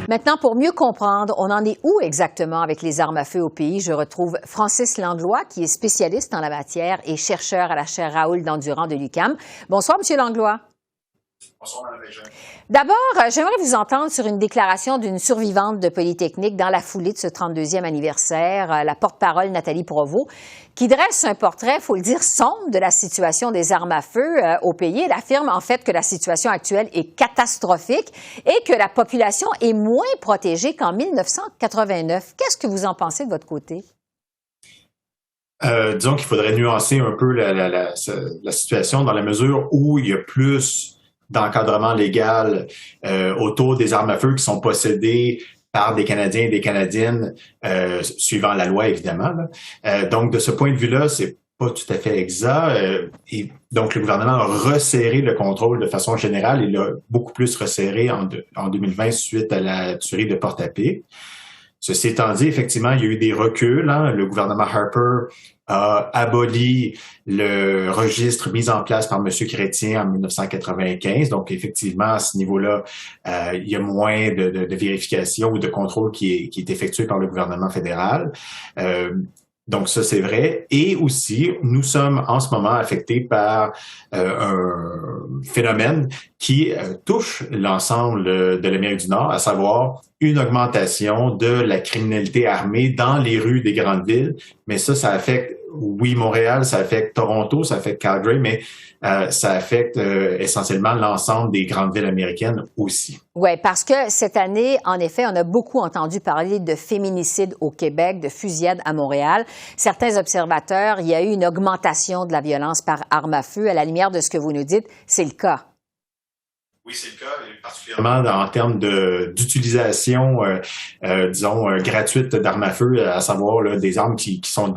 Maintenant, pour mieux comprendre, on en est où exactement avec les armes à feu au pays? Je retrouve Francis Langlois, qui est spécialiste en la matière et chercheur à la chaire Raoul Dandurand de l'UQAM. Bonsoir, Monsieur Langlois. Bonsoir, Mme Bégin. D'abord, j'aimerais vous entendre sur une déclaration d'une survivante de Polytechnique dans la foulée de ce 32e anniversaire, la porte-parole Nathalie Provost, qui dresse un portrait, il faut le dire, sombre de la situation des armes à feu au pays. Elle affirme en fait que la situation actuelle est catastrophique et que la population est moins protégée qu'en 1989. Qu'est-ce que vous en pensez de votre côté? Disons qu'il faudrait nuancer un peu la situation dans la mesure où il y a plus d'encadrement légal autour des armes à feu qui sont possédées par des Canadiens et des Canadiennes, suivant la loi, évidemment. Donc, de ce point de vue-là, c'est pas tout à fait exact. Et donc, le gouvernement a resserré le contrôle de façon générale. Il l'a beaucoup plus resserré en 2020 suite à la tuerie de Porte-à-Pic. Ceci étant dit, effectivement, il y a eu des reculs. Hein. Le gouvernement Harper a aboli le registre mis en place par M. Chrétien en 1995. Donc, effectivement, à ce niveau-là, il y a moins de vérification ou de contrôle qui est effectué par le gouvernement fédéral. Donc, ça, c'est vrai. Et aussi, nous sommes en ce moment affectés par un phénomène qui touche l'ensemble de l'Amérique du Nord, à savoir une augmentation de la criminalité armée dans les rues des grandes villes. Mais ça affecte, oui, Montréal, ça affecte Toronto, ça affecte Calgary, mais ça affecte essentiellement l'ensemble des grandes villes américaines aussi. Oui, parce que cette année, en effet, on a beaucoup entendu parler de féminicide au Québec, de fusillade à Montréal. Certains observateurs, il y a eu une augmentation de la violence par arme à feu. À la lumière de ce que vous nous dites, c'est le cas. Oui, c'est le cas, et particulièrement en termes d'utilisation, disons, gratuite d'armes à feu, à savoir là, des armes qui sont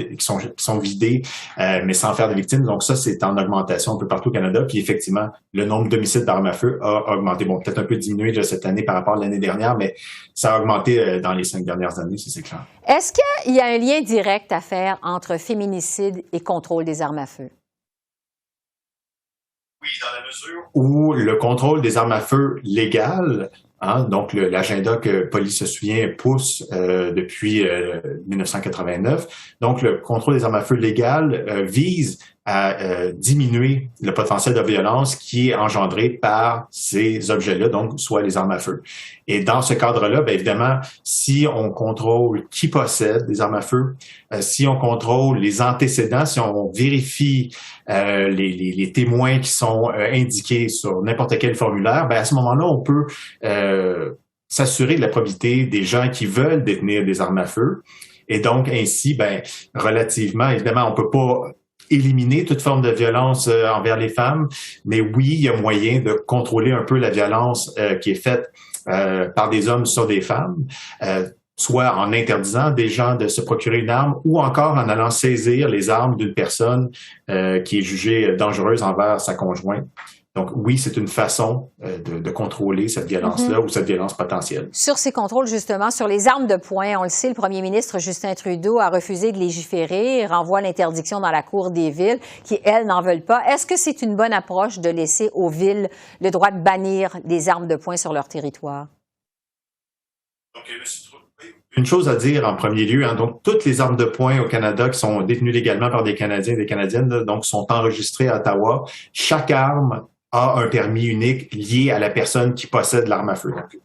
vidées, mais sans faire de victimes. Donc ça, c'est en augmentation un peu partout au Canada. Puis effectivement, le nombre d'homicides d'armes à feu a augmenté. Bon, peut-être un peu diminué là, cette année par rapport à l'année dernière, mais ça a augmenté dans les 5 dernières années, si c'est clair. Est-ce qu'il y a un lien direct à faire entre féminicide et contrôle des armes à feu? Oui, dans la mesure où le contrôle des armes à feu légales, hein, donc l'agenda que Police se souvient pousse depuis 1989, donc le contrôle des armes à feu légales vise à diminuer le potentiel de violence qui est engendré par ces objets-là, donc soit les armes à feu. Et dans ce cadre-là, bien évidemment, si on contrôle qui possède des armes à feu, si on contrôle les antécédents, si on vérifie les témoins qui sont indiqués sur n'importe quel formulaire, bien à ce moment-là, on peut s'assurer de la probité des gens qui veulent détenir des armes à feu. Et donc, ainsi, ben, relativement, évidemment, on peut pas éliminer toute forme de violence envers les femmes, mais oui, il y a moyen de contrôler un peu la violence qui est faite par des hommes sur des femmes, soit en interdisant des gens de se procurer une arme ou encore en allant saisir les armes d'une personne qui est jugée dangereuse envers sa conjointe. Donc oui, c'est une façon de contrôler cette violence-là ou cette violence potentielle. Sur ces contrôles, justement, sur les armes de poing, on le sait, le premier ministre Justin Trudeau a refusé de légiférer, renvoie l'interdiction dans la Cour des villes qui, elles, n'en veulent pas. Est-ce que c'est une bonne approche de laisser aux villes le droit de bannir des armes de poing sur leur territoire? Donc, une chose à dire en premier lieu, hein, donc toutes les armes de poing au Canada qui sont détenues légalement par des Canadiens et des Canadiennes, là, donc sont enregistrées à Ottawa. Chaque arme a un permis unique lié à la personne qui possède l'arme à feu. Donc,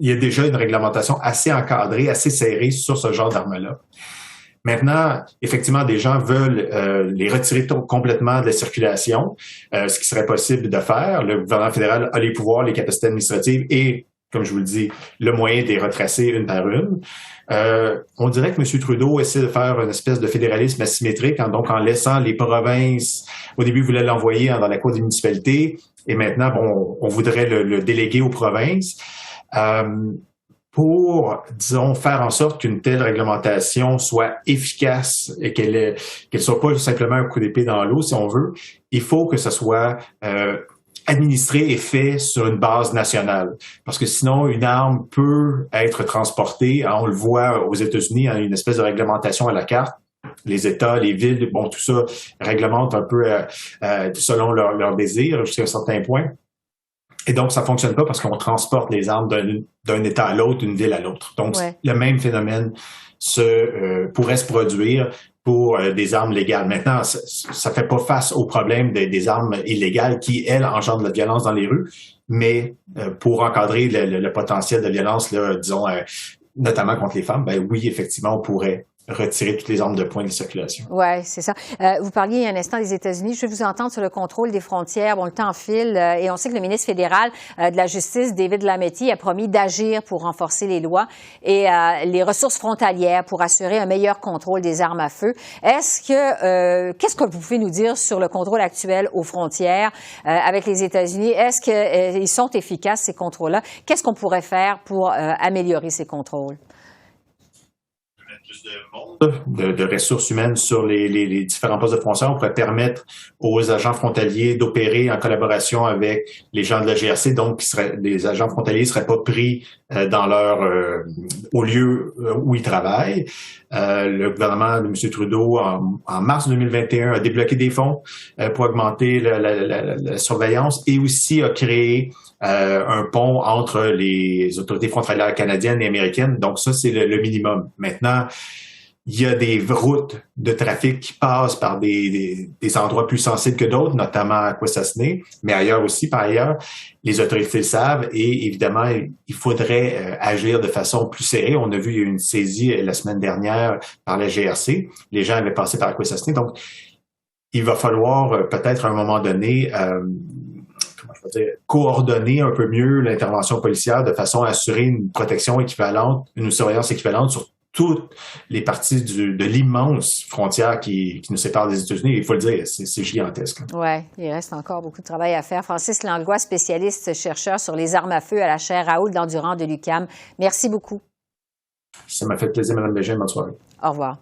il y a déjà une réglementation assez encadrée, assez serrée sur ce genre d'armes-là. Maintenant, effectivement, des gens veulent les retirer complètement de la circulation, ce qui serait possible de faire. Le gouvernement fédéral a les pouvoirs, les capacités administratives et, comme je vous le dis, le moyen de les retracer une par une. On dirait que M. Trudeau essaie de faire une espèce de fédéralisme asymétrique, hein, donc en laissant les provinces, au début, il voulait l'envoyer dans la Cour des municipalités, et maintenant, bon, on voudrait le déléguer aux provinces. Pour, disons, faire en sorte qu'une telle réglementation soit efficace et qu'elle soit pas simplement un coup d'épée dans l'eau, si on veut, il faut que ce soit administré et fait sur une base nationale. Parce que sinon, une arme peut être transportée, hein, on le voit aux États-Unis, hein, une espèce de réglementation à la carte. Les États, les villes, bon, tout ça réglemente un peu selon leur désir jusqu'à un certain point. Et donc, ça fonctionne pas parce qu'on transporte les armes d'un État à l'autre, d'une ville à l'autre. Donc, Ouais. le même phénomène pourrait se produire pour des armes légales. Maintenant, ça fait pas face au problème des armes illégales qui, elles, engendrent de la violence dans les rues, mais pour encadrer le potentiel de violence, là, disons, notamment contre les femmes, ben oui, effectivement, on pourrait retirer toutes les armes de poing de circulation. Oui, c'est ça. Vous parliez il y a un instant des États-Unis. Je vais vous entendre sur le contrôle des frontières. Bon, le temps file et on sait que le ministre fédéral de la Justice, David Lametti, a promis d'agir pour renforcer les lois et les ressources frontalières pour assurer un meilleur contrôle des armes à feu. Qu'est-ce que vous pouvez nous dire sur le contrôle actuel aux frontières avec les États-Unis? Est-ce qu'ils sont efficaces, ces contrôles-là? Qu'est-ce qu'on pourrait faire pour améliorer ces contrôles? Plus de monde, de ressources humaines sur les différents postes de frontières. On pourrait permettre aux agents frontaliers d'opérer en collaboration avec les gens de la GRC, donc les agents frontaliers ne seraient pas pris dans au lieu où ils travaillent. Le gouvernement de M. Trudeau, en mars 2021, a débloqué des fonds pour augmenter la surveillance et aussi a créé un pont entre les autorités frontalières canadiennes et américaines. Donc ça, c'est le minimum. Maintenant, il y a des routes de trafic qui passent par des endroits plus sensibles que d'autres, notamment à Quisasne, mais ailleurs aussi, par ailleurs. Les autorités le savent et évidemment, il faudrait agir de façon plus serrée. On a vu, il y a eu une saisie la semaine dernière par la GRC. Les gens avaient passé par Quisasne. Donc, il va falloir peut-être à un moment donné coordonner un peu mieux l'intervention policière de façon à assurer une protection équivalente, une surveillance équivalente sur toutes les parties de l'immense frontière qui nous sépare des États-Unis. Il faut le dire, c'est gigantesque. Oui, il reste encore beaucoup de travail à faire. Francis Langlois, spécialiste chercheur sur les armes à feu à la chaire Raoul d'Endurant de l'UQAM. Merci beaucoup. Ça m'a fait plaisir, Mme Bégin. Bonne soirée. Au revoir.